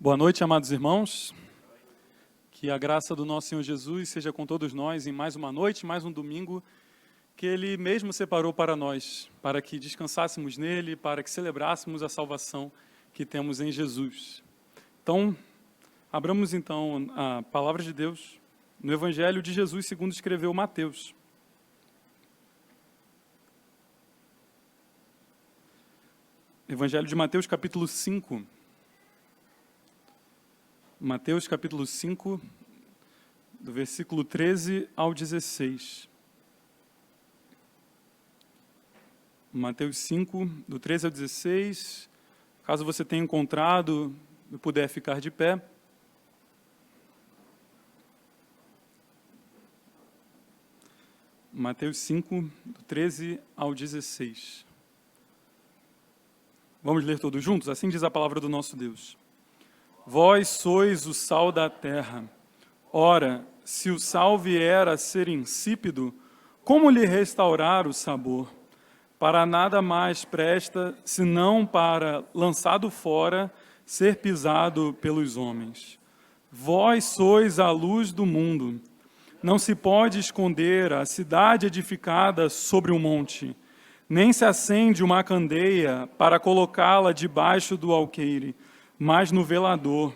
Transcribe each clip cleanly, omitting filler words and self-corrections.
Boa noite, amados irmãos. Que a graça do nosso Senhor Jesus seja com todos nós em mais uma noite, mais um domingo, que Ele mesmo separou para nós, para que descansássemos nele, para que celebrássemos a salvação que temos em Jesus. Então, abramos então a palavra de Deus no Evangelho de Jesus segundo escreveu Mateus. Evangelho de Mateus, capítulo 5. Mateus capítulo 5, do versículo 13 ao 16. Mateus 5, do 13 ao 16. Caso você tenha encontrado e puder ficar de pé. Mateus 5, do 13 ao 16. Vamos ler todos juntos? Assim diz a palavra do nosso Deus. Vós sois o sal da terra. Ora, se o sal vier a ser insípido, como lhe restaurar o sabor? Para nada mais presta, senão para, lançado fora, ser pisado pelos homens. Vós sois a luz do mundo. Não se pode esconder a cidade edificada sobre um monte, nem se acende uma candeia para colocá-la debaixo do alqueire, mas no velador,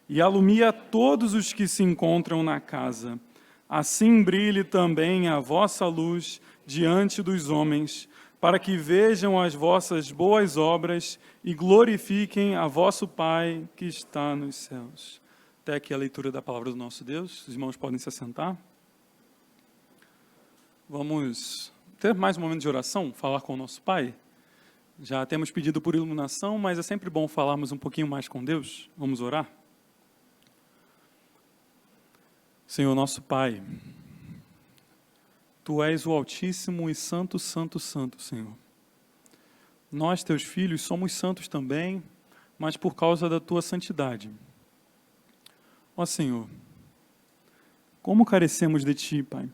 e alumia todos os que se encontram na casa. Assim brilhe também a vossa luz diante dos homens, para que vejam as vossas boas obras e glorifiquem a vosso Pai que está nos céus. Até aqui a leitura da palavra do nosso Deus. Os irmãos podem se assentar. Vamos ter mais um momento de oração, falar com o nosso Pai. Já temos pedido por iluminação, mas é sempre bom falarmos um pouquinho mais com Deus. Vamos orar? Senhor nosso Pai, Tu és o Altíssimo e Santo, Santo, Santo, Senhor. Nós, Teus filhos, somos santos também, mas por causa da Tua santidade. Ó Senhor, como carecemos de Ti, Pai?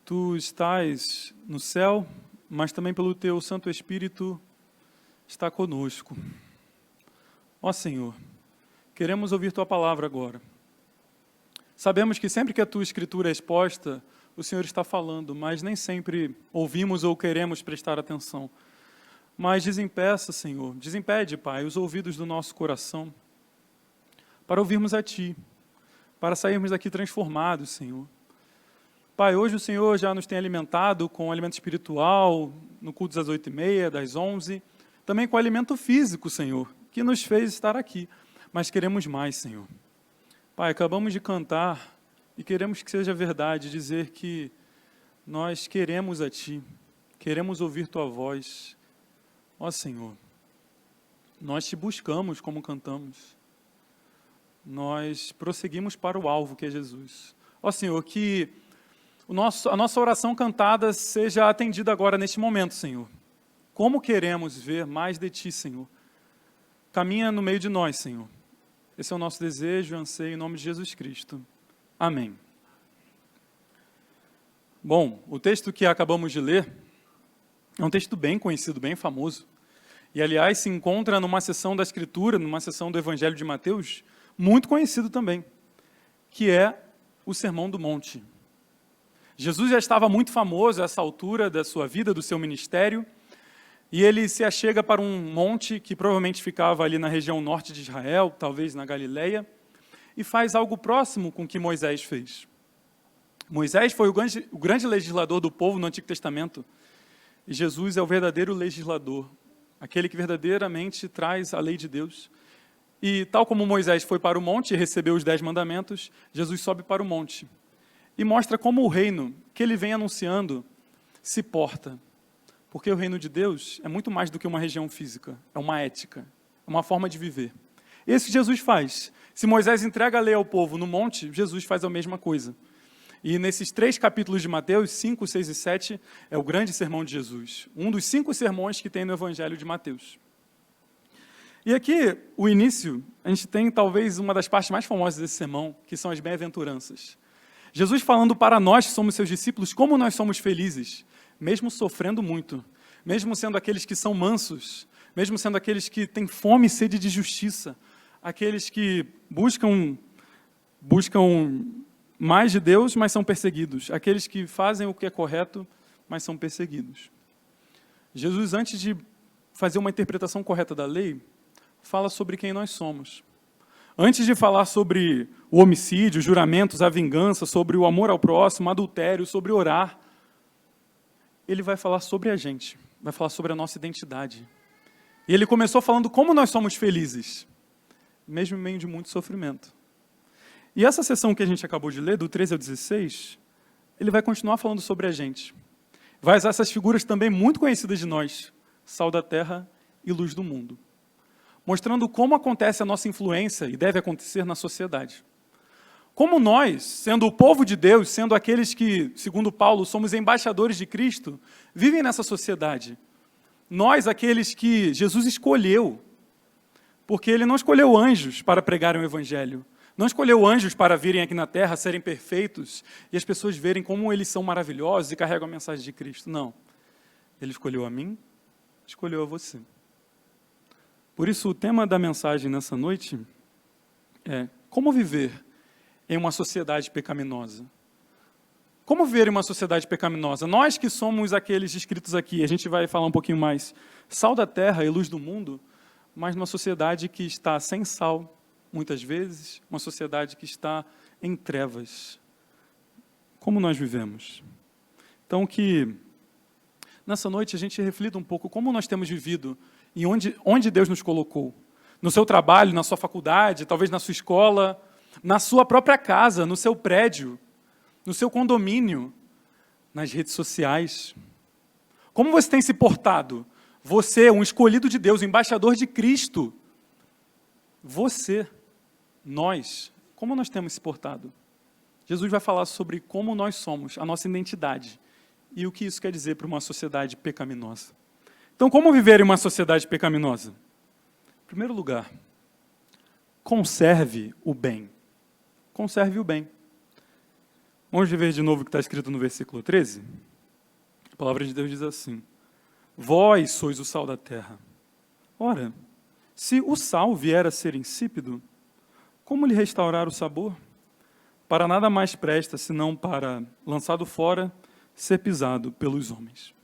Tu estás no céu, mas também pelo Teu Santo Espírito está conosco. Ó Senhor, queremos ouvir Tua palavra agora. Sabemos que sempre que a Tua Escritura é exposta, o Senhor está falando, mas nem sempre ouvimos ou queremos prestar atenção. Mas desempede, Pai, os ouvidos do nosso coração, para ouvirmos a Ti, para sairmos daqui transformados, Senhor. Pai, hoje o Senhor já nos tem alimentado com alimento espiritual, no culto das 8h30, das 11h, também com alimento físico, Senhor, que nos fez estar aqui. Mas queremos mais, Senhor. Pai, acabamos de cantar e queremos que seja verdade dizer que nós queremos a Ti, queremos ouvir Tua voz. Ó Senhor, nós Te buscamos como cantamos. Nós prosseguimos para o alvo que é Jesus. Ó Senhor, que a nossa oração cantada seja atendida agora, neste momento, Senhor. Como queremos ver mais de Ti, Senhor. Caminha no meio de nós, Senhor. Esse é o nosso desejo e anseio em nome de Jesus Cristo. Amém. Bom, o texto que acabamos de ler é um texto bem conhecido, bem famoso. E, aliás, se encontra numa seção da Escritura, numa seção do Evangelho de Mateus, muito conhecido também, que é o Sermão do Monte. Jesus já estava muito famoso a essa altura da sua vida, do seu ministério, e ele se achega para um monte que provavelmente ficava ali na região norte de Israel, talvez na Galileia, e faz algo próximo com o que Moisés fez. Moisés foi o grande legislador do povo no Antigo Testamento, e Jesus é o verdadeiro legislador, aquele que verdadeiramente traz a lei de Deus. E tal como Moisés foi para o monte e recebeu os 10 mandamentos, Jesus sobe para o monte e mostra como o reino que ele vem anunciando se porta. Porque o reino de Deus é muito mais do que uma região física, é uma ética, é uma forma de viver. Isso que Jesus faz. Se Moisés entrega a lei ao povo no monte, Jesus faz a mesma coisa. E nesses 3 capítulos de Mateus, 5, 6 e 7, é o grande sermão de Jesus. Um dos 5 sermões que tem no Evangelho de Mateus. E aqui, o início, a gente tem talvez uma das partes mais famosas desse sermão, que são as bem-aventuranças. Jesus falando para nós que somos seus discípulos, como nós somos felizes, mesmo sofrendo muito, mesmo sendo aqueles que são mansos, mesmo sendo aqueles que têm fome e sede de justiça, aqueles que buscam mais de Deus, mas são perseguidos, aqueles que fazem o que é correto, mas são perseguidos. Jesus, antes de fazer uma interpretação correta da lei, fala sobre quem nós somos. Antes de falar sobre o homicídio, os juramentos, a vingança, sobre o amor ao próximo, o adultério, sobre orar, ele vai falar sobre a gente, vai falar sobre a nossa identidade. E ele começou falando como nós somos felizes, mesmo em meio de muito sofrimento. E essa sessão que a gente acabou de ler, do 13 ao 16, ele vai continuar falando sobre a gente. Vai usar essas figuras também muito conhecidas de nós, sal da terra e luz do mundo, mostrando como acontece a nossa influência e deve acontecer na sociedade. Como nós, sendo o povo de Deus, sendo aqueles que, segundo Paulo, somos embaixadores de Cristo, vivem nessa sociedade. Nós, aqueles que Jesus escolheu, porque ele não escolheu anjos para pregarem o evangelho, não escolheu anjos para virem aqui na terra, serem perfeitos, e as pessoas verem como eles são maravilhosos e carregam a mensagem de Cristo. Não. Ele escolheu a mim, escolheu a você. Por isso, o tema da mensagem nessa noite é como viver em uma sociedade pecaminosa. Como viver em uma sociedade pecaminosa? Nós que somos aqueles descritos aqui, a gente vai falar um pouquinho mais, sal da terra e luz do mundo, mas numa sociedade que está sem sal, muitas vezes, uma sociedade que está em trevas. Como nós vivemos? Então, que nessa noite a gente reflita um pouco como nós temos vivido e onde Deus nos colocou. No seu trabalho, na sua faculdade, talvez na sua escola, na sua própria casa, no seu prédio, no seu condomínio, nas redes sociais. Como você tem se portado? Você, um escolhido de Deus, um embaixador de Cristo. Você, nós, como nós temos se portado? Jesus vai falar sobre como nós somos, a nossa identidade, e o que isso quer dizer para uma sociedade pecaminosa. Então, como viver em uma sociedade pecaminosa? Em primeiro lugar, conserve o bem. Conserve o bem. Vamos ver de novo o que está escrito no versículo 13? A palavra de Deus diz assim: vós sois o sal da terra. Ora, se o sal vier a ser insípido, como lhe restaurar o sabor? Para nada mais presta, senão para, lançado fora, ser pisado pelos homens.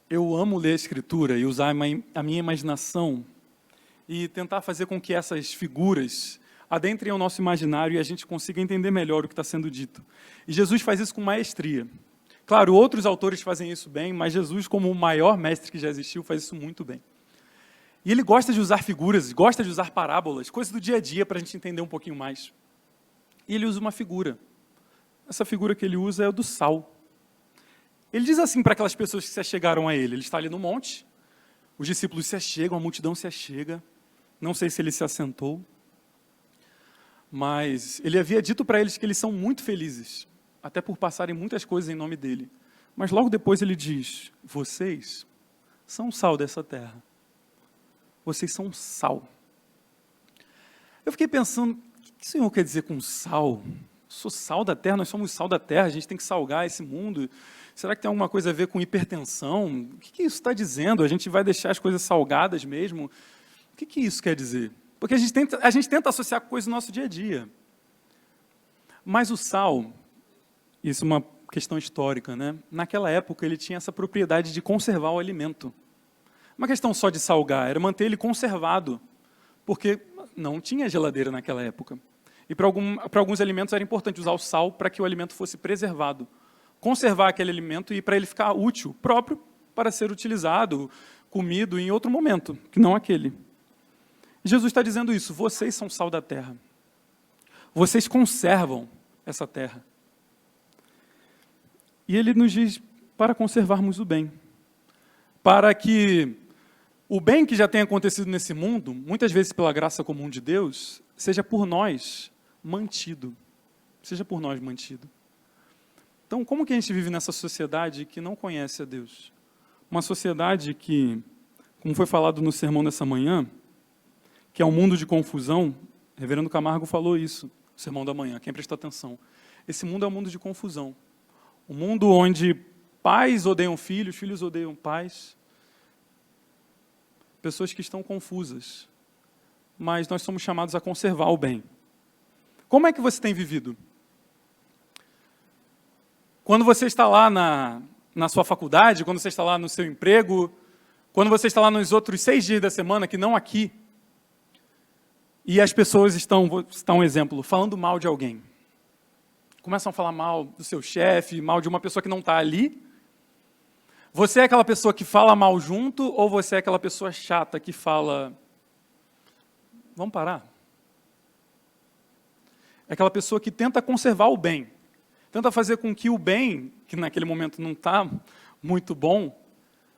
Eu amo ler a Escritura e usar a minha imaginação e tentar fazer com que essas figuras adentrem ao nosso imaginário e a gente consiga entender melhor o que está sendo dito. E Jesus faz isso com maestria. Claro, outros autores fazem isso bem, mas Jesus, como o maior mestre que já existiu, faz isso muito bem. E ele gosta de usar figuras, gosta de usar parábolas, coisas do dia a dia para a gente entender um pouquinho mais. E ele usa uma figura. Essa figura que ele usa é a do sal. Ele diz assim para aquelas pessoas que se achegaram a ele. Ele está ali no monte, os discípulos se achegam, a multidão se achega. Não sei se ele se assentou, mas ele havia dito para eles que eles são muito felizes, até por passarem muitas coisas em nome dele. Mas logo depois ele diz: vocês são o sal dessa terra. Vocês são sal. Eu fiquei pensando, o que o Senhor quer dizer com sal? Eu sou sal da terra, nós somos sal da terra, a gente tem que salgar esse mundo. Será que tem alguma coisa a ver com hipertensão? O que isso está dizendo? A gente vai deixar as coisas salgadas mesmo? O que isso quer dizer? Porque a gente tenta associar com coisas do nosso dia a dia. Mas o sal, isso é uma questão histórica, né? Naquela época ele tinha essa propriedade de conservar o alimento. Uma questão só de salgar, era manter ele conservado, porque não tinha geladeira naquela época. E para alguns alimentos era importante usar o sal para que o alimento fosse preservado. Conservar aquele alimento e para ele ficar útil, próprio para ser utilizado, comido em outro momento, que não aquele. Jesus está dizendo isso: vocês são sal da terra. Vocês conservam essa terra. E ele nos diz para conservarmos o bem. Para que o bem que já tem acontecido nesse mundo, muitas vezes pela graça comum de Deus, seja por nós mantido. Seja por nós mantido. Então, como que a gente vive nessa sociedade que não conhece a Deus? Uma sociedade que, como foi falado no sermão dessa manhã, que é um mundo de confusão. O reverendo Camargo falou isso, no sermão da manhã, quem prestou atenção. Esse mundo é um mundo de confusão. Um mundo onde pais odeiam filhos, filhos odeiam pais. pessoas que estão confusas, mas nós somos chamados a conservar o bem. Como é que você tem vivido? Quando você está lá na sua faculdade, quando você está lá no seu emprego, quando você está lá nos outros 6 dias da semana, que não aqui, e as pessoas estão, vou citar um exemplo, falando mal de alguém. Começam a falar mal do seu chefe, mal de uma pessoa que não está ali. Você é aquela pessoa que fala mal junto, ou você é aquela pessoa chata que fala, vamos parar? É aquela pessoa que tenta conservar o bem. Tenta fazer com que o bem, que naquele momento não está muito bom,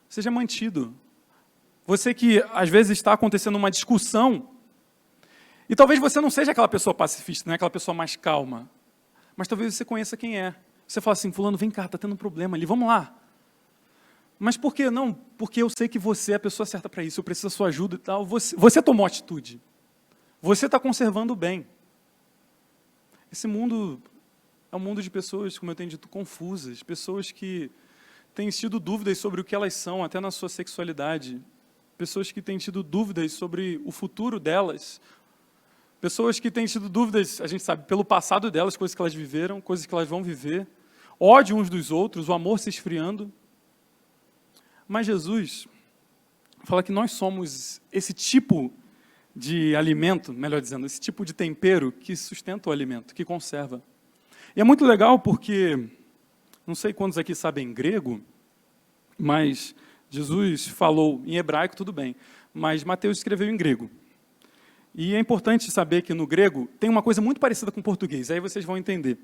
seja mantido. Você que, às vezes, está acontecendo uma discussão, e talvez você não seja aquela pessoa pacifista, não é aquela pessoa mais calma, mas talvez você conheça quem é. Você fala assim, fulano, vem cá, está tendo um problema ali, vamos lá. Mas por que não? Porque eu sei que você é a pessoa certa para isso, eu preciso da sua ajuda e tal. Você tomou atitude. Você está conservando o bem. Esse mundo é um mundo de pessoas, como eu tenho dito, confusas, pessoas que têm tido dúvidas sobre o que elas são, até na sua sexualidade, pessoas que têm tido dúvidas sobre o futuro delas, pessoas que têm tido dúvidas, a gente sabe, pelo passado delas, coisas que elas viveram, coisas que elas vão viver, ódio uns dos outros, o amor se esfriando. Mas Jesus fala que nós somos esse tipo de alimento, melhor dizendo, esse tipo de tempero que sustenta o alimento, que conserva. E é muito legal porque, não sei quantos aqui sabem grego, mas Jesus falou em hebraico, tudo bem, mas Mateus escreveu em grego. E é importante saber que no grego tem uma coisa muito parecida com o português, aí vocês vão entender.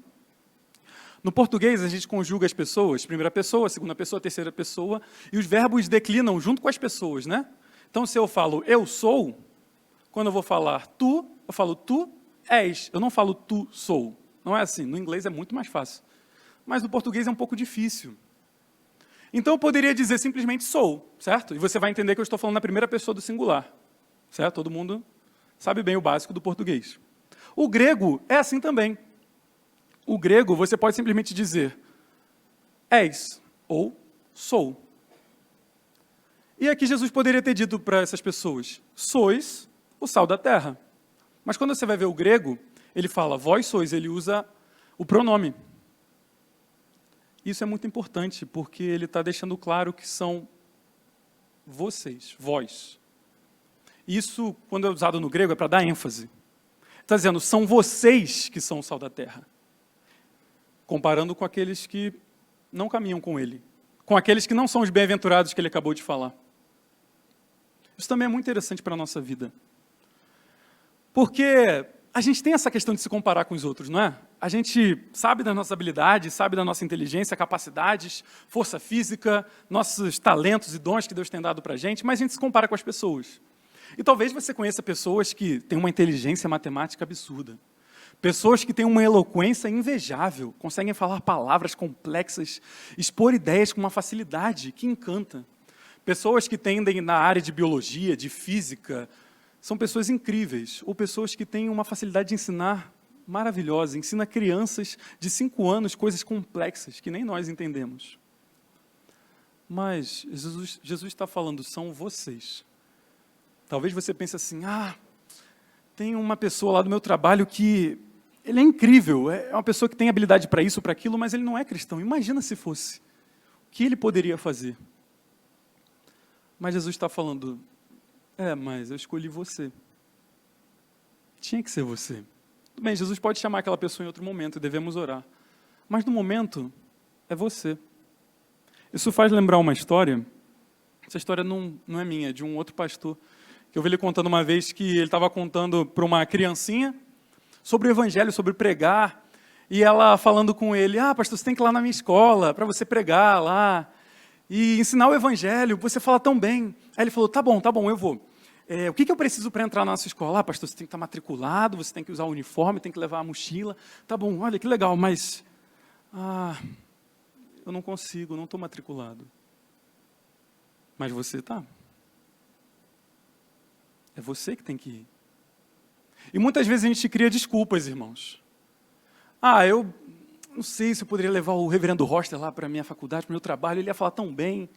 No português, a gente conjuga as pessoas, primeira pessoa, segunda pessoa, terceira pessoa, e os verbos declinam junto com as pessoas, né? Então, se eu falo eu sou, quando eu vou falar tu, eu falo tu és, eu não falo tu sou. Não é assim, no inglês é muito mais fácil. Mas no português é um pouco difícil. Então eu poderia dizer simplesmente sou, certo? E você vai entender que eu estou falando na primeira pessoa do singular, certo? Todo mundo sabe bem o básico do português. O grego é assim também. O grego você pode simplesmente dizer és ou sou. E aqui Jesus poderia ter dito para essas pessoas, sois o sal da terra. Mas quando você vai ver o grego, ele fala, vós sois, ele usa o pronome. Isso é muito importante, porque ele está deixando claro que são vocês, vós. Isso, quando é usado no grego, é para dar ênfase. Está dizendo, são vocês que são o sal da terra. Comparando com aqueles que não caminham com ele. Com aqueles que não são os bem-aventurados que ele acabou de falar. Isso também é muito interessante para a nossa vida. Porque a gente tem essa questão de se comparar com os outros, não é? A gente sabe das nossas habilidades, sabe da nossa inteligência, capacidades, força física, nossos talentos e dons que Deus tem dado para a gente, mas a gente se compara com as pessoas. E talvez você conheça pessoas que têm uma inteligência matemática absurda. Pessoas que têm uma eloquência invejável, conseguem falar palavras complexas, expor ideias com uma facilidade que encanta. Pessoas que tendem na área de biologia, de física, são pessoas incríveis, ou pessoas que têm uma facilidade de ensinar maravilhosa, ensina crianças de 5 anos coisas complexas que nem nós entendemos. Mas Jesus está falando, são vocês. Talvez você pense assim, tem uma pessoa lá do meu trabalho que ele é incrível, é uma pessoa que tem habilidade para isso, para aquilo, mas ele não é cristão. Imagina se fosse. O que ele poderia fazer? Mas Jesus está falando, mas eu escolhi você. Tinha que ser você. Tudo bem, Jesus pode chamar aquela pessoa em outro momento, e devemos orar. Mas no momento, é você. Isso faz lembrar uma história. Essa história não é minha, é de um outro pastor, que eu vi ele contando uma vez que ele estava contando para uma criancinha sobre o evangelho, sobre pregar, e ela falando com ele, pastor, você tem que ir lá na minha escola, para você pregar lá, e ensinar o evangelho, você fala tão bem. Aí ele falou, tá bom, eu vou. O que eu preciso para entrar na nossa escola? Pastor, você tem que estar matriculado, você tem que usar o uniforme, tem que levar a mochila. Tá bom, olha que legal, mas eu não consigo, não estou matriculado. Mas você está. É você que tem que ir. E muitas vezes a gente cria desculpas, irmãos. Eu não sei se eu poderia levar o reverendo Roster lá para a minha faculdade, para o meu trabalho, ele ia falar tão bem.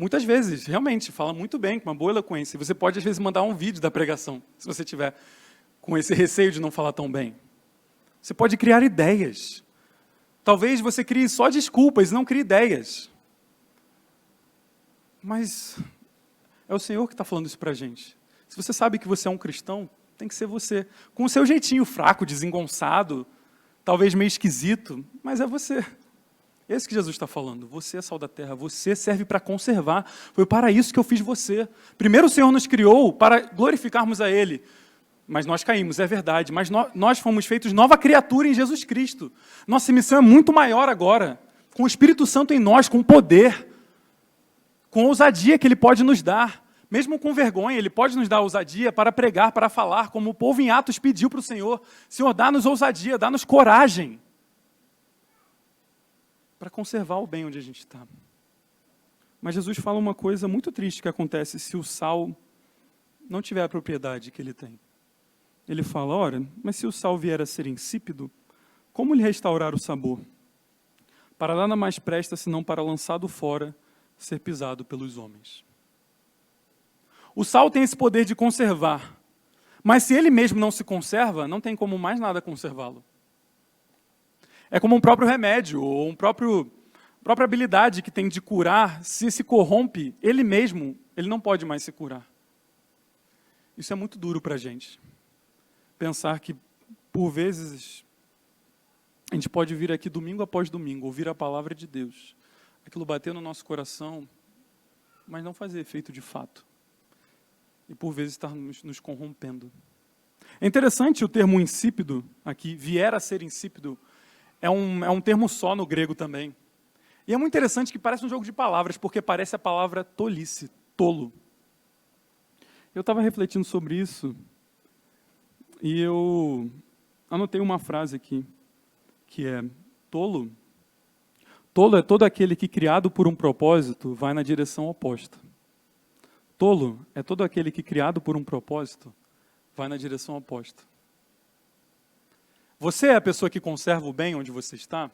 Muitas vezes, realmente, fala muito bem, com uma boa eloquência. Você pode, às vezes, mandar um vídeo da pregação, se você tiver com esse receio de não falar tão bem. Você pode criar ideias. Talvez você crie só desculpas, não crie ideias. Mas é o Senhor que está falando isso para a gente. Se você sabe que você é um cristão, tem que ser você. Com o seu jeitinho fraco, desengonçado, talvez meio esquisito, mas é você. É isso que Jesus está falando. Você é sal da terra, você serve para conservar. Foi para isso que eu fiz você. Primeiro o Senhor nos criou para glorificarmos a Ele. Mas nós caímos, é verdade. Mas nós fomos feitos nova criatura em Jesus Cristo. Nossa missão é muito maior agora. Com o Espírito Santo em nós, com poder, com ousadia que Ele pode nos dar. Mesmo com vergonha, Ele pode nos dar ousadia para pregar, para falar, como o povo em Atos pediu para o Senhor. Senhor, dá-nos ousadia, dá-nos coragem para conservar o bem onde a gente está. Mas Jesus fala uma coisa muito triste que acontece se o sal não tiver a propriedade que ele tem. Ele fala, ora, mas se o sal vier a ser insípido, como lhe restaurar o sabor? Para nada mais presta senão para lançado fora, ser pisado pelos homens. O sal tem esse poder de conservar, mas se ele mesmo não se conserva, não tem como mais nada conservá-lo. É como um próprio remédio, ou própria habilidade que tem de curar, se corrompe, ele mesmo, ele não pode mais se curar. Isso é muito duro para a gente. Pensar que, por vezes, a gente pode vir aqui domingo após domingo, ouvir a palavra de Deus, aquilo bater no nosso coração, mas não fazer efeito de fato. E, por vezes, estar nos corrompendo. É interessante o termo insípido aqui, vier a ser insípido, é um termo só no grego também. E é muito interessante que parece um jogo de palavras, porque parece a palavra tolice, tolo. Eu estava refletindo sobre isso, e eu anotei uma frase aqui, que é, tolo é todo aquele que, criado por um propósito, vai na direção oposta. Tolo é todo aquele que, criado por um propósito, vai na direção oposta. Você é a pessoa que conserva o bem onde você está?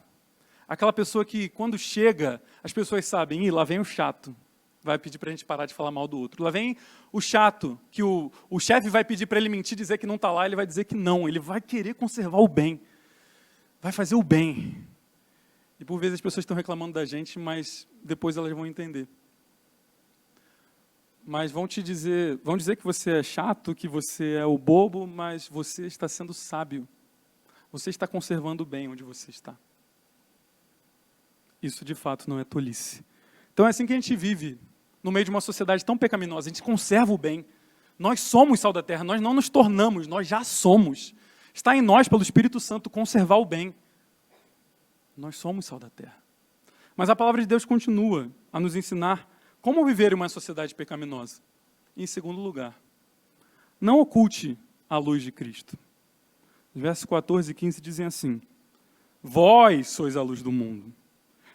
Aquela pessoa que, quando chega, as pessoas sabem, lá vem o chato, vai pedir para a gente parar de falar mal do outro. Lá vem o chato, que o chefe vai pedir para ele mentir, dizer que não está lá, ele vai dizer que não, ele vai querer conservar o bem, vai fazer o bem. E por vezes as pessoas estão reclamando da gente, mas depois elas vão entender. Mas vão dizer que você é chato, que você é o bobo, mas você está sendo sábio. Você está conservando o bem onde você está. Isso, de fato, não é tolice. Então, é assim que a gente vive, no meio de uma sociedade tão pecaminosa. A gente conserva o bem. Nós somos sal da terra, nós não nos tornamos, nós já somos. Está em nós, pelo Espírito Santo, conservar o bem. Nós somos sal da terra. Mas a palavra de Deus continua a nos ensinar como viver em uma sociedade pecaminosa. E, em segundo lugar, não oculte a luz de Cristo. Os versos 14 e 15 dizem assim, vós sois a luz do mundo.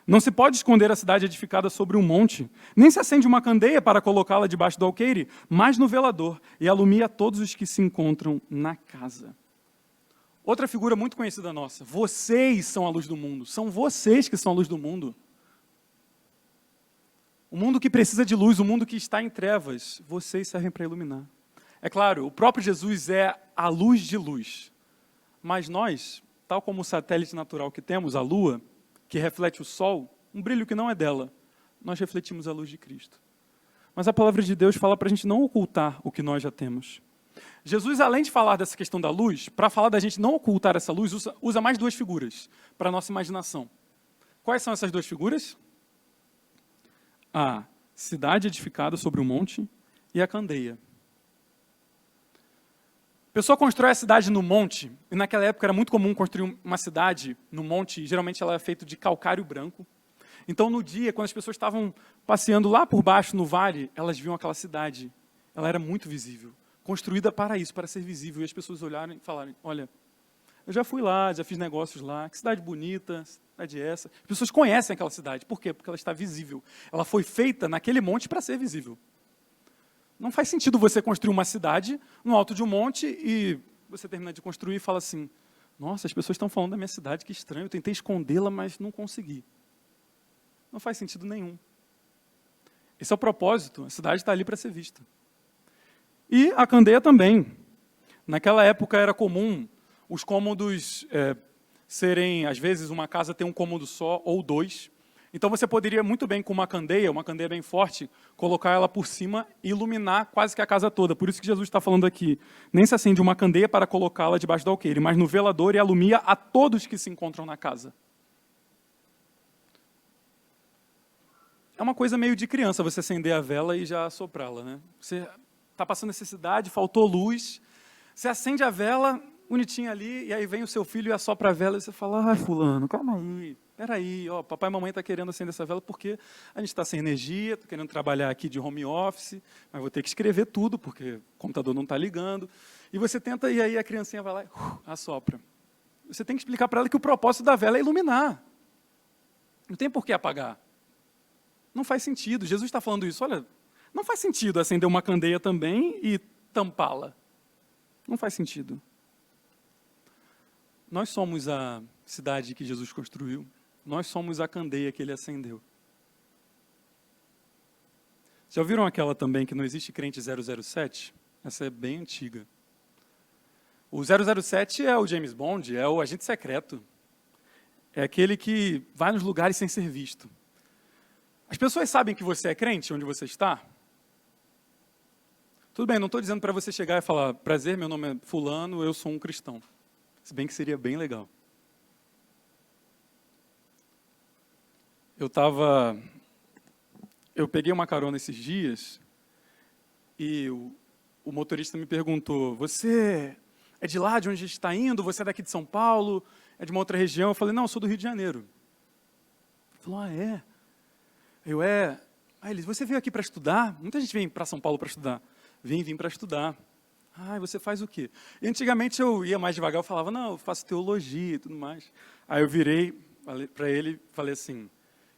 Não se pode esconder a cidade edificada sobre um monte, nem se acende uma candeia para colocá-la debaixo do alqueire, mas no velador, e alumia todos os que se encontram na casa. Outra figura muito conhecida nossa, vocês são a luz do mundo, são vocês que são a luz do mundo. O mundo que precisa de luz, o mundo que está em trevas, vocês servem para iluminar. É claro, o próprio Jesus é a luz de luz. Mas nós, tal como o satélite natural que temos, a Lua, que reflete o Sol, um brilho que não é dela, nós refletimos a luz de Cristo. Mas a palavra de Deus fala para a gente não ocultar o que nós já temos. Jesus, além de falar dessa questão da luz, para falar da gente não ocultar essa luz, usa mais duas figuras para a nossa imaginação. Quais são essas duas figuras? A cidade edificada sobre um monte e a candeia. A pessoa constrói a cidade no monte, e naquela época era muito comum construir uma cidade no monte, geralmente ela é feita de calcário branco. Então, no dia, quando as pessoas estavam passeando lá por baixo, no vale, elas viam aquela cidade. Ela era muito visível, construída para isso, para ser visível. E as pessoas olharam e falaram, olha, eu já fui lá, já fiz negócios lá, que cidade bonita, cidade é essa. As pessoas conhecem aquela cidade. Por quê? Porque ela está visível. Ela foi feita naquele monte para ser visível. Não faz sentido você construir uma cidade no alto de um monte e você termina de construir e fala assim, nossa, as pessoas estão falando da minha cidade, que estranho, eu tentei escondê-la, mas não consegui. Não faz sentido nenhum. Esse é o propósito, a cidade está ali para ser vista. E a candeia também. Naquela época era comum os cômodos serem, às vezes, uma casa tem um cômodo só ou dois. Então você poderia muito bem, com uma candeia bem forte, colocar ela por cima e iluminar quase que a casa toda. Por isso que Jesus está falando aqui. Nem se acende uma candeia para colocá-la debaixo do alqueire, mas no velador e alumia a todos que se encontram na casa. É uma coisa meio de criança você acender a vela e já assoprá-la, né? Você está passando necessidade, faltou luz, você acende a vela, bonitinha ali, e aí vem o seu filho e assopra a vela, e você fala, fulano, calma aí, peraí, papai e mamãe estão querendo acender essa vela porque a gente está sem energia, estou querendo trabalhar aqui de home office, mas vou ter que escrever tudo, porque o computador não está ligando. E você tenta, e aí a criancinha vai lá e assopra. Você tem que explicar para ela que o propósito da vela é iluminar. Não tem por que apagar. Não faz sentido. Jesus está falando isso. Olha, não faz sentido acender uma candeia também e tampá-la. Não faz sentido. Nós somos a cidade que Jesus construiu. Nós somos a candeia que ele acendeu. Já ouviram aquela também que não existe crente 007? Essa é bem antiga. O 007 é o James Bond, é o agente secreto. É aquele que vai nos lugares sem ser visto. As pessoas sabem que você é crente, onde você está? Tudo bem, não estou dizendo para você chegar e falar, prazer, meu nome é fulano, eu sou um cristão. Se bem que seria bem legal. Eu peguei uma carona esses dias e o motorista me perguntou, você é de lá, de onde a gente está indo? Você é daqui de São Paulo? É de uma outra região? Eu falei, não, eu sou do Rio de Janeiro. Ele falou, é? Aí ele, você veio aqui para estudar? Muita gente vem para São Paulo para estudar. Vim para estudar. Ah, e você faz o quê? E antigamente eu ia mais devagar, eu falava, não, eu faço teologia e tudo mais. Aí eu virei para ele e falei assim,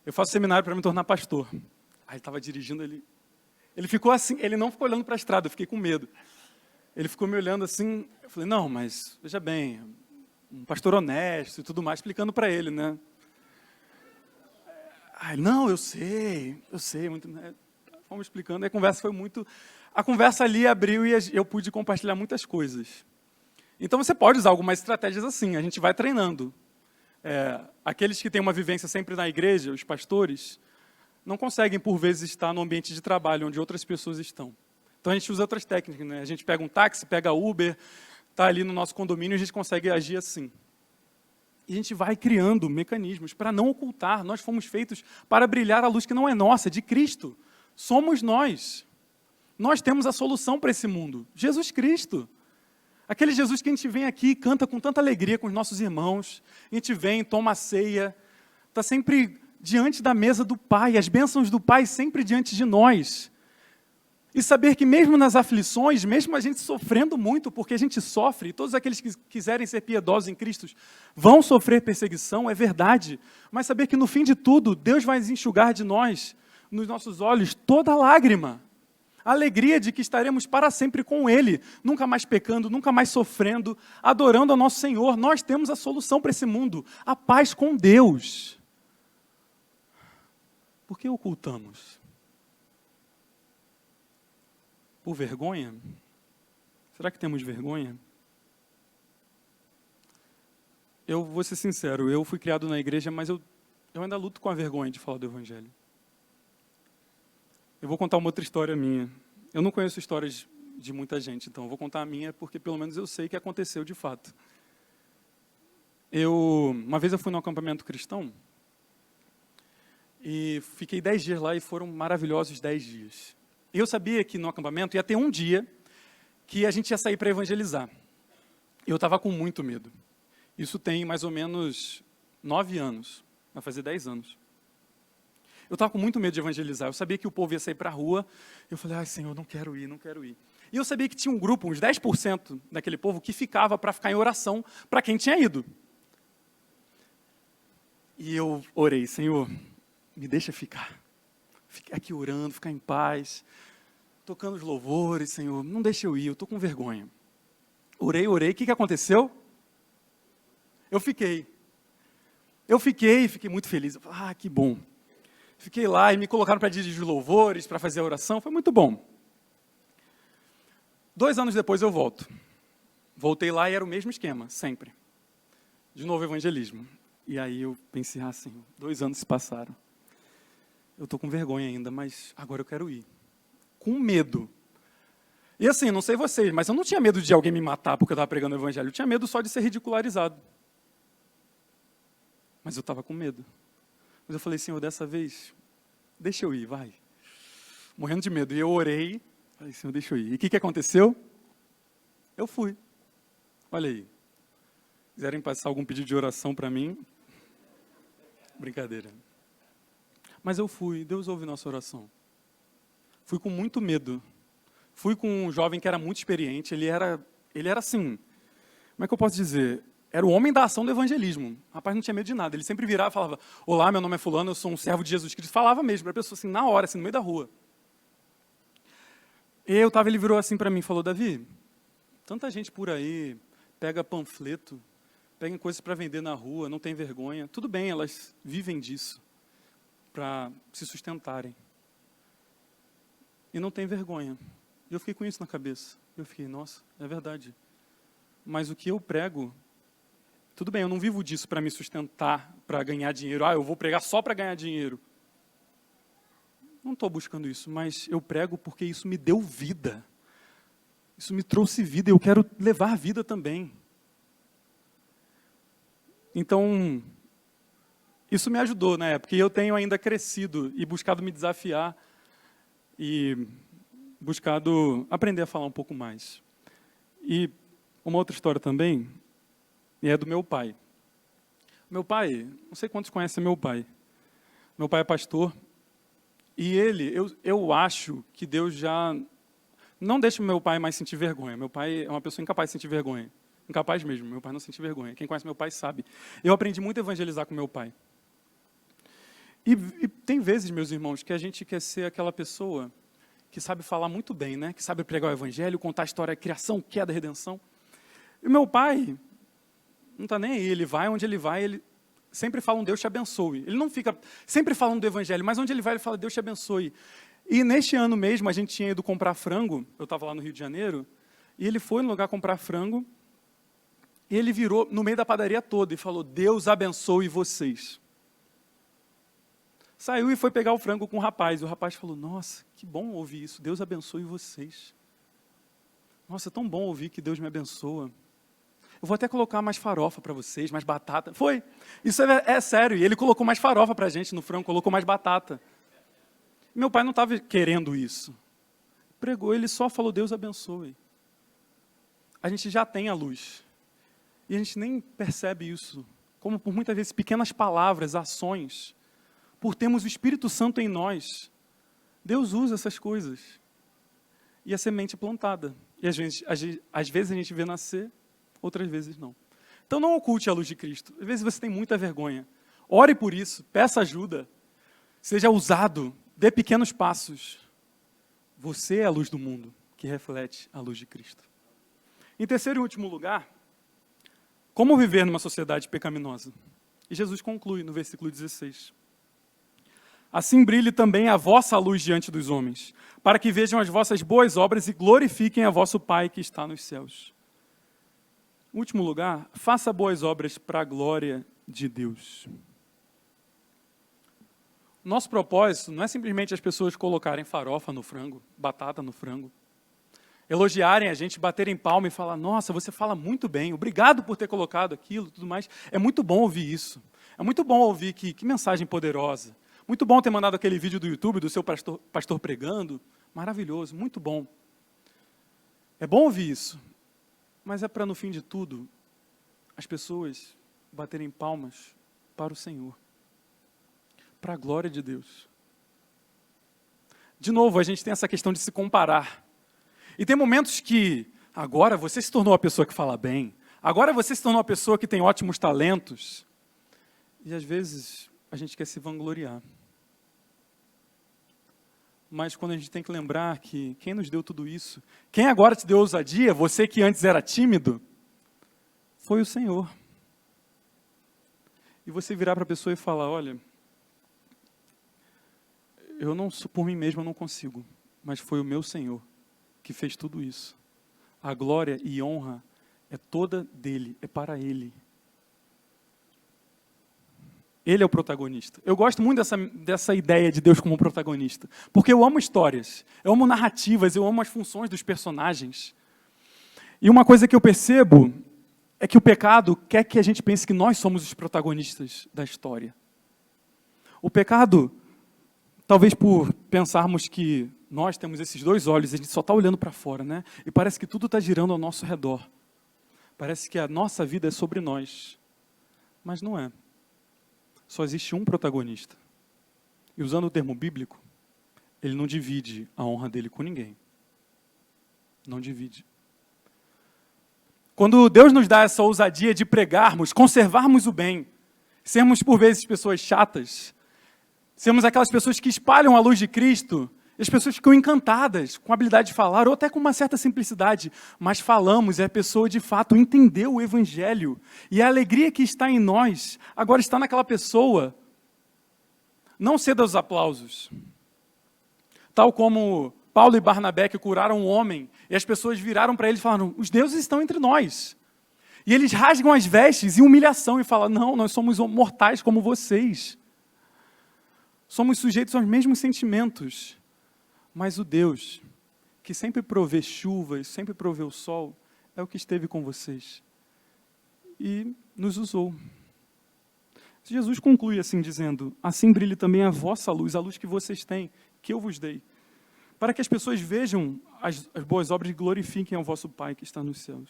eu faço seminário para me tornar pastor. Aí ele estava dirigindo, ele ficou assim, ele não ficou olhando para a estrada, eu fiquei com medo. Ele ficou me olhando assim, eu falei, não, mas veja bem, um pastor honesto e tudo mais, explicando para ele, né? Aí, não, eu sei, muito, né? Fomos explicando, e a conversa ali abriu e eu pude compartilhar muitas coisas. Então você pode usar algumas estratégias assim, a gente vai treinando. Aqueles que têm uma vivência sempre na igreja, os pastores, não conseguem por vezes estar no ambiente de trabalho onde outras pessoas estão. Então a gente usa outras técnicas, né? A gente pega um táxi, pega Uber, está ali no nosso condomínio e a gente consegue agir assim. E a gente vai criando mecanismos para não ocultar. Nós fomos feitos para brilhar a luz que não é nossa, de Cristo. Somos nós. Nós temos a solução para esse mundo. Jesus Cristo. Aquele Jesus que a gente vem aqui e canta com tanta alegria com os nossos irmãos. A gente vem, toma a ceia. Está sempre diante da mesa do Pai. As bênçãos do Pai sempre diante de nós. E saber que mesmo nas aflições, mesmo a gente sofrendo muito, porque a gente sofre, e todos aqueles que quiserem ser piedosos em Cristo vão sofrer perseguição, é verdade. Mas saber que no fim de tudo, Deus vai enxugar de nós, nos nossos olhos, toda lágrima. A alegria de que estaremos para sempre com Ele, nunca mais pecando, nunca mais sofrendo, adorando ao nosso Senhor. Nós temos a solução para esse mundo, a paz com Deus. Por que ocultamos? Por vergonha? Será que temos vergonha? Eu vou ser sincero, eu fui criado na igreja, mas eu ainda luto com a vergonha de falar do Evangelho. Eu vou contar uma outra história minha. Eu não conheço histórias de muita gente, então eu vou contar a minha porque pelo menos eu sei que aconteceu de fato. Uma vez eu fui num acampamento cristão e fiquei 10 dias lá e foram maravilhosos 10 dias. E eu sabia que no acampamento ia ter um dia que a gente ia sair para evangelizar. Eu estava com muito medo. Isso tem mais ou menos 9 anos, vai fazer 10 anos. Eu estava com muito medo de evangelizar. Eu sabia que o povo ia sair para a rua. Eu falei, ai Senhor, não quero ir. E eu sabia que tinha um grupo, uns 10% daquele povo, que ficava para ficar em oração para quem tinha ido. E eu orei, Senhor, me deixa ficar. Ficar aqui orando, ficar em paz, tocando os louvores, Senhor, não deixa eu ir, eu estou com vergonha. Orei, o que aconteceu? Eu fiquei muito feliz. Que bom. Fiquei lá e me colocaram para dirigir louvores, para fazer a oração, foi muito bom. 2 anos depois eu volto. Voltei lá e era o mesmo esquema, sempre. De novo evangelismo. E aí eu pensei assim, 2 anos se passaram. Eu estou com vergonha ainda, mas agora eu quero ir. Com medo. E assim, não sei vocês, mas eu não tinha medo de alguém me matar porque eu estava pregando o evangelho. Eu tinha medo só de ser ridicularizado. Mas eu estava com medo. Mas eu falei, Senhor, dessa vez, deixa eu ir, vai. Morrendo de medo. E eu orei, falei, Senhor, deixa eu ir. E o que aconteceu? Eu fui. Olha aí. Quiserem passar algum pedido de oração para mim? Brincadeira. Mas eu fui, Deus ouve nossa oração. Fui com muito medo. Fui com um jovem que era muito experiente, ele era assim, como é que eu posso dizer? Era o homem da ação do evangelismo. O rapaz não tinha medo de nada, ele sempre virava e falava, olá, meu nome é fulano, eu sou um servo de Jesus Cristo. Falava mesmo para a pessoa assim, na hora, assim, no meio da rua. Ele virou assim para mim e falou, Davi, tanta gente por aí, pega panfleto, pega coisas para vender na rua, não tem vergonha. Tudo bem, elas vivem disso, para se sustentarem. E não tem vergonha. E eu fiquei com isso na cabeça. Eu fiquei, nossa, é verdade. Mas o que eu prego, tudo bem, eu não vivo disso para me sustentar, para ganhar dinheiro. Eu vou pregar só para ganhar dinheiro. Não estou buscando isso, mas eu prego porque isso me deu vida. Isso me trouxe vida e eu quero levar vida também. Então, isso me ajudou na época. E eu tenho ainda crescido e buscado me desafiar e buscado aprender a falar um pouco mais. E uma outra história também é do meu pai. Meu pai, não sei quantos conhecem meu pai. Meu pai é pastor. E eu acho que Deus já não deixa meu pai mais sentir vergonha. Meu pai é uma pessoa incapaz de sentir vergonha. Incapaz mesmo, meu pai não sente vergonha. Quem conhece meu pai sabe. Eu aprendi muito a evangelizar com meu pai. E tem vezes, meus irmãos, que a gente quer ser aquela pessoa que sabe falar muito bem, né? Que sabe pregar o evangelho, contar a história da criação, queda, redenção. E meu pai não está nem aí, ele vai onde ele vai, ele sempre fala um Deus te abençoe. Ele não fica sempre falando do evangelho, mas onde ele vai, ele fala Deus te abençoe. E neste ano mesmo, a gente tinha ido comprar frango, eu estava lá no Rio de Janeiro, e ele foi no lugar comprar frango, e ele virou no meio da padaria toda e falou, Deus abençoe vocês. Saiu e foi pegar o frango com o rapaz. E o rapaz falou, nossa, que bom ouvir isso. Deus abençoe vocês. Nossa, é tão bom ouvir que Deus me abençoa. Eu vou até colocar mais farofa para vocês, mais batata. Foi. Isso é sério. E ele colocou mais farofa para a gente no frango, colocou mais batata. Meu pai não estava querendo isso. Pregou, ele só falou, Deus abençoe. A gente já tem a luz. E a gente nem percebe isso. Como por muitas vezes pequenas palavras, ações, por termos o Espírito Santo em nós, Deus usa essas coisas. E a semente é plantada. E às vezes a gente vê nascer, outras vezes não. Então não oculte a luz de Cristo. Às vezes você tem muita vergonha. Ore por isso, peça ajuda. Seja ousado, dê pequenos passos. Você é a luz do mundo, que reflete a luz de Cristo. Em terceiro e último lugar, como viver numa sociedade pecaminosa? E Jesus conclui no versículo 16. Assim brilhe também a vossa luz diante dos homens, para que vejam as vossas boas obras e glorifiquem a vosso Pai que está nos céus. Em último lugar, faça boas obras para a glória de Deus. Nosso propósito não é simplesmente as pessoas colocarem farofa no frango, batata no frango, elogiarem a gente, baterem palma e falar, nossa, você fala muito bem, obrigado por ter colocado aquilo, tudo mais. É muito bom ouvir isso. É muito bom ouvir que mensagem poderosa. Muito bom ter mandado aquele vídeo do YouTube do seu pastor pregando. Maravilhoso, muito bom. É bom ouvir isso. Mas é para, no fim de tudo, as pessoas baterem palmas para o Senhor. Para a glória de Deus. De novo, a gente tem essa questão de se comparar. E tem momentos que, agora você se tornou a pessoa que fala bem. Agora você se tornou a pessoa que tem ótimos talentos. E às vezes a gente quer se vangloriar. Mas quando a gente tem que lembrar que quem nos deu tudo isso, quem agora te deu ousadia, você que antes era tímido, foi o Senhor. E você virar para a pessoa e falar, olha, eu não, por mim mesmo eu não consigo, mas foi o meu Senhor que fez tudo isso. A glória e honra é toda dele, é para ele. Ele é o protagonista. Eu gosto muito dessa ideia de Deus como protagonista, porque eu amo histórias, eu amo narrativas, eu amo as funções dos personagens. E uma coisa que eu percebo é que o pecado quer que a gente pense que nós somos os protagonistas da história. O pecado, talvez por pensarmos que nós temos esses dois olhos, a gente só está olhando para fora, né? E parece que tudo está girando ao nosso redor. Parece que a nossa vida é sobre nós. Mas não é. Só existe um protagonista. E usando o termo bíblico, ele não divide a honra dele com ninguém. Não divide. Quando Deus nos dá essa ousadia de pregarmos, conservarmos o bem, sermos por vezes pessoas chatas, sermos aquelas pessoas que espalham a luz de Cristo, e as pessoas ficam encantadas com a habilidade de falar, ou até com uma certa simplicidade, mas falamos e a pessoa de fato entendeu o Evangelho, e a alegria que está em nós, agora está naquela pessoa. Não ceda aos aplausos. Tal como Paulo e Barnabé que curaram um homem, e as pessoas viraram para eles e falaram, os deuses estão entre nós. E eles rasgam as vestes em humilhação e falam, não, nós somos mortais como vocês. Somos sujeitos aos mesmos sentimentos. Mas o Deus, que sempre provê chuva e sempre provê o sol, é o que esteve com vocês. E nos usou. Jesus conclui assim, dizendo, assim brilhe também a vossa luz, a luz que vocês têm, que eu vos dei, para que as pessoas vejam as boas obras e glorifiquem ao vosso Pai que está nos céus.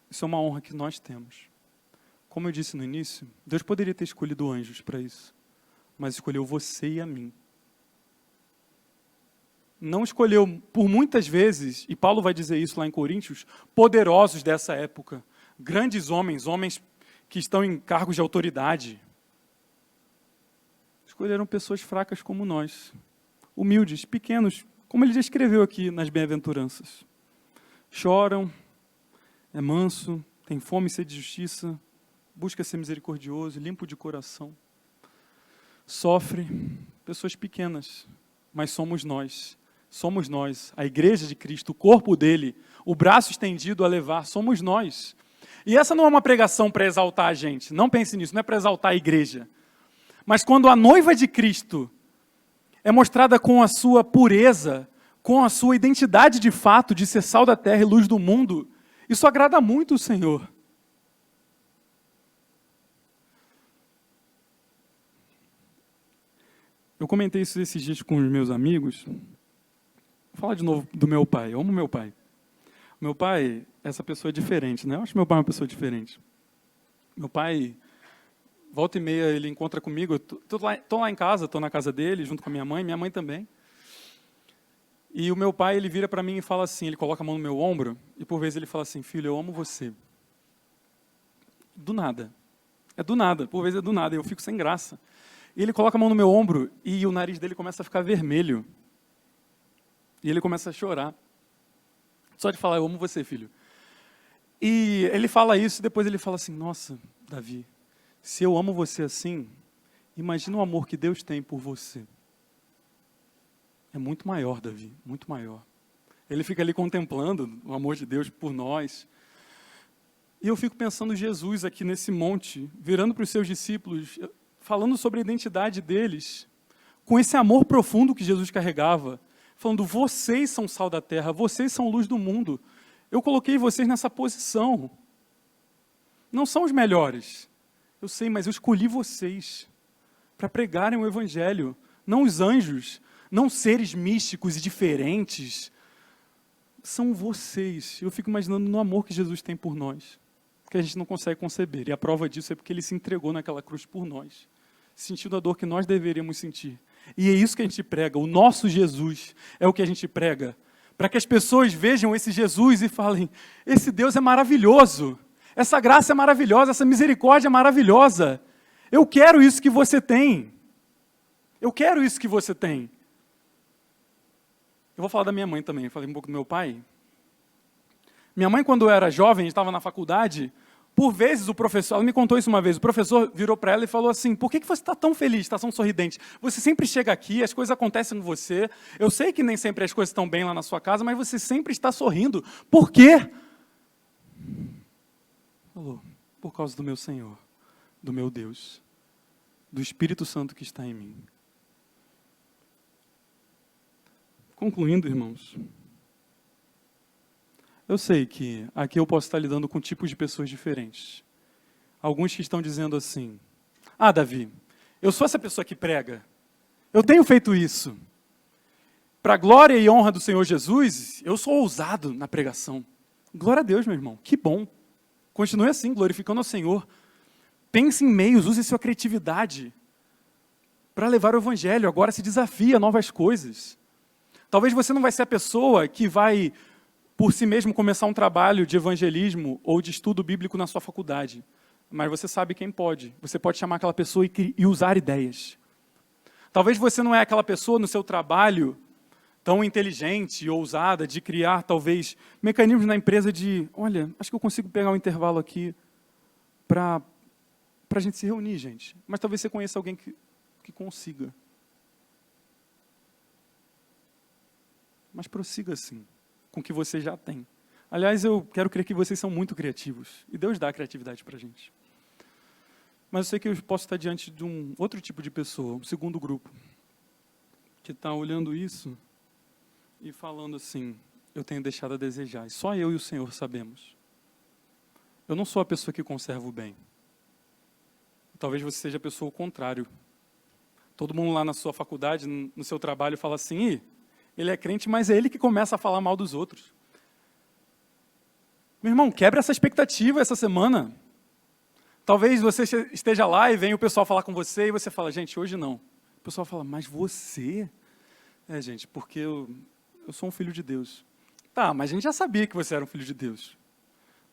Isso é uma honra que nós temos. Como eu disse no início, Deus poderia ter escolhido anjos para isso, mas escolheu você e a mim. Não escolheu, por muitas vezes, e Paulo vai dizer isso lá em Coríntios, poderosos dessa época, grandes homens, homens que estão em cargos de autoridade. Escolheram pessoas fracas como nós, humildes, pequenos, como ele já escreveu aqui nas bem-aventuranças. Choram, é manso, tem fome e sede de justiça, busca ser misericordioso, limpo de coração. Sofre, pessoas pequenas, mas somos nós, a igreja de Cristo, o corpo dele, o braço estendido a levar, somos nós. E essa não é uma pregação para exaltar a gente, não pense nisso, não é para exaltar a igreja. Mas quando a noiva de Cristo é mostrada com a sua pureza, com a sua identidade de fato, de ser sal da terra e luz do mundo, isso agrada muito o Senhor. Eu comentei isso esses dias com os meus amigos. Vou falar de novo do meu pai. Eu amo meu pai. Meu pai, essa pessoa é diferente, né? Eu acho meu pai uma pessoa diferente. Meu pai, volta e meia, ele encontra comigo. Eu tô lá em casa, estou na casa dele, junto com a minha mãe também. E o meu pai, ele vira para mim e fala assim, ele coloca a mão no meu ombro, e por vezes ele fala assim, filho, eu amo você. Do nada. É do nada, por vezes é do nada, eu fico sem graça. E ele coloca a mão no meu ombro e o nariz dele começa a ficar vermelho. E ele começa a chorar. Só de falar, eu amo você, filho. E ele fala isso e depois ele fala assim, nossa, Davi, se eu amo você assim, imagina o amor que Deus tem por você. É muito maior, Davi, muito maior. Ele fica ali contemplando o amor de Deus por nós. E eu fico pensando Jesus aqui nesse monte, virando para os seus discípulos, falando sobre a identidade deles, com esse amor profundo que Jesus carregava, falando, vocês são sal da terra, vocês são luz do mundo. Eu coloquei vocês nessa posição. Não são os melhores. Eu sei, mas eu escolhi vocês para pregarem o Evangelho. Não os anjos, não seres místicos e diferentes. São vocês. Eu fico imaginando no amor que Jesus tem por nós, que a gente não consegue conceber. E a prova disso é porque ele se entregou naquela cruz por nós, sentindo a dor que nós deveríamos sentir. E é isso que a gente prega, o nosso Jesus é o que a gente prega, para que as pessoas vejam esse Jesus e falem, esse Deus é maravilhoso, essa graça é maravilhosa, essa misericórdia é maravilhosa, eu quero isso que você tem, eu quero isso que você tem. Eu vou falar da minha mãe também, falei um pouco do meu pai. Minha mãe, quando eu era jovem, estava na faculdade, Por vezes o professor, ela me contou isso uma vez, o professor virou para ela e falou assim, por que você está tão feliz, está tão sorridente? Você sempre chega aqui, as coisas acontecem com você, eu sei que nem sempre as coisas estão bem lá na sua casa, mas você sempre está sorrindo. Por quê? Falou, por causa do meu Senhor, do meu Deus, do Espírito Santo que está em mim. Concluindo, irmãos, eu sei que aqui eu posso estar lidando com tipos de pessoas diferentes. Alguns que estão dizendo assim, Davi, eu sou essa pessoa que prega, eu tenho feito isso. Para a glória e honra do Senhor Jesus, eu sou ousado na pregação. Glória a Deus, meu irmão, que bom. Continue assim, glorificando ao Senhor. Pense em meios, use sua criatividade para levar o Evangelho. Agora se desafie a novas coisas. Talvez você não vai ser a pessoa que vai, por si mesmo, começar um trabalho de evangelismo ou de estudo bíblico na sua faculdade. Mas você sabe quem pode. Você pode chamar aquela pessoa e usar ideias. Talvez você não é aquela pessoa no seu trabalho tão inteligente e ousada de criar, talvez, mecanismos na empresa de, olha, acho que eu consigo pegar um intervalo aqui para a gente se reunir, gente. Mas talvez você conheça alguém que consiga. Mas prossiga assim, com o que você já tem. Aliás, eu quero crer que vocês são muito criativos. E Deus dá a criatividade para a gente. Mas eu sei que eu posso estar diante de um outro tipo de pessoa, um segundo grupo, que está olhando isso e falando assim, eu tenho deixado a desejar. E só eu e o Senhor sabemos. Eu não sou a pessoa que conserva o bem. Talvez você seja a pessoa ao contrário. Todo mundo lá na sua faculdade, no seu trabalho, fala assim, ele é crente, mas é ele que começa a falar mal dos outros. Meu irmão, quebra essa expectativa essa semana. Talvez você esteja lá e venha o pessoal falar com você e você fala, gente, hoje não. O pessoal fala, mas você? Gente, porque eu sou um filho de Deus. Tá, mas a gente já sabia que você era um filho de Deus.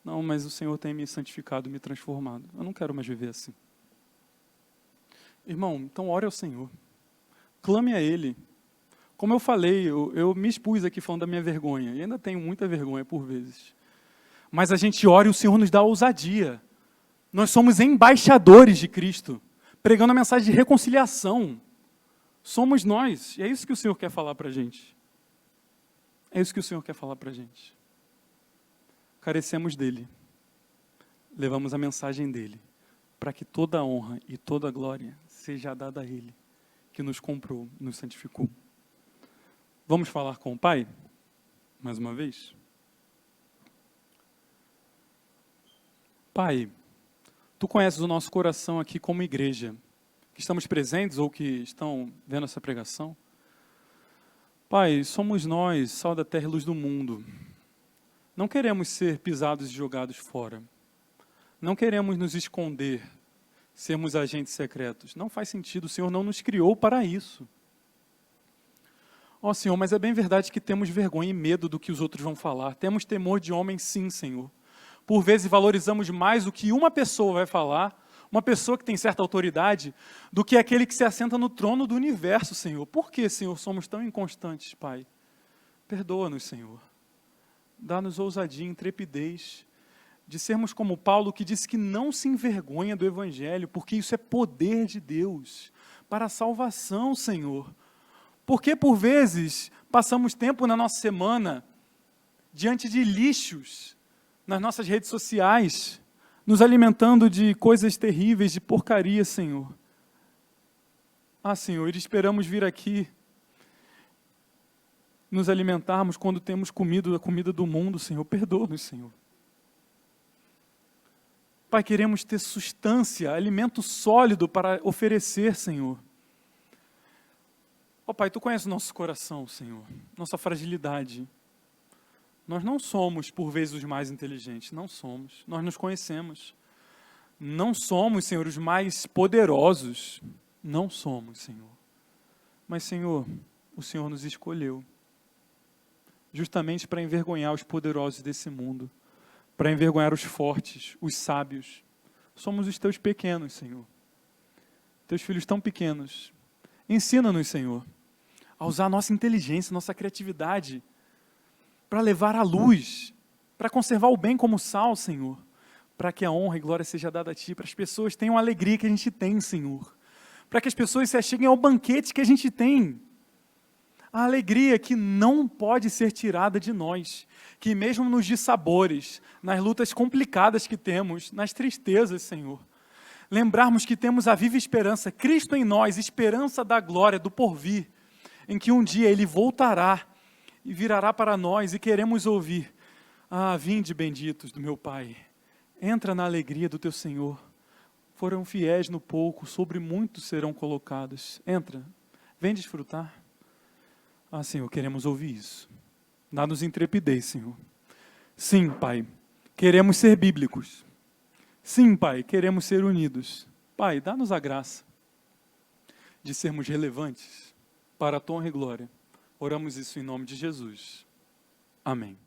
Não, mas o Senhor tem me santificado, me transformado. Eu não quero mais viver assim. Irmão, então ore ao Senhor. Clame a Ele. Como eu falei, eu me expus aqui falando da minha vergonha. E ainda tenho muita vergonha por vezes. Mas a gente ora e o Senhor nos dá ousadia. Nós somos embaixadores de Cristo, pregando a mensagem de reconciliação. Somos nós. E é isso que o Senhor quer falar para a gente. É isso que o Senhor quer falar para a gente. Carecemos dEle. Levamos a mensagem dEle, para que toda a honra e toda a glória seja dada a Ele, que nos comprou, nos santificou. Vamos falar com o Pai? Mais uma vez? Pai, Tu conheces o nosso coração aqui como igreja, que estamos presentes ou que estão vendo essa pregação. Pai, somos nós, sal da terra e luz do mundo. Não queremos ser pisados e jogados fora. Não queremos nos esconder, sermos agentes secretos. Não faz sentido, o Senhor não nos criou para isso. Ó Senhor, mas é bem verdade que temos vergonha e medo do que os outros vão falar. Temos temor de homem, sim, Senhor. Por vezes valorizamos mais o que uma pessoa vai falar, uma pessoa que tem certa autoridade, do que aquele que se assenta no trono do universo, Senhor. Por que, Senhor, somos tão inconstantes, Pai? Perdoa-nos, Senhor. Dá-nos ousadia, intrepidez, de sermos como Paulo, que disse que não se envergonha do Evangelho, porque isso é poder de Deus, para a salvação, Senhor. Porque, por vezes, passamos tempo na nossa semana, diante de lixos, nas nossas redes sociais, nos alimentando de coisas terríveis, de porcaria, Senhor. Senhor, esperamos vir aqui, nos alimentarmos quando temos comido a comida do mundo, Senhor. Perdoa-nos, Senhor. Pai, queremos ter substância, alimento sólido para oferecer, Senhor. Pai, Tu conheces o nosso coração, Senhor, nossa fragilidade. Nós não somos, por vezes, os mais inteligentes, não somos. Nós nos conhecemos. Não somos, Senhor, os mais poderosos. Não somos, Senhor. Mas, Senhor, o Senhor nos escolheu justamente para envergonhar os poderosos desse mundo, para envergonhar os fortes, os sábios. Somos os Teus pequenos, Senhor. Teus filhos tão pequenos. Ensina-nos, Senhor, a usar a nossa inteligência, nossa criatividade, para levar a luz, para conservar o bem como sal, Senhor. para que a honra e glória seja dada a Ti, para as pessoas tenham a alegria que a gente tem, Senhor, para que as pessoas se acheguem ao banquete que a gente tem, a alegria que não pode ser tirada de nós, que mesmo nos dissabores, nas lutas complicadas que temos, nas tristezas, Senhor, lembrarmos que temos a viva esperança, Cristo em nós, esperança da glória, do porvir, em que um dia Ele voltará e virará para nós e queremos ouvir: ah, vinde benditos do meu Pai, entra na alegria do teu Senhor, foram fiéis no pouco, sobre muitos serão colocados, entra, vem desfrutar. Ah, Senhor, queremos ouvir isso, dá-nos intrepidez, Senhor. Sim, Pai, queremos ser bíblicos, sim, Pai, queremos ser unidos. Pai, dá-nos a graça de sermos relevantes para a tua honra e glória. Oramos isso em nome de Jesus. Amém.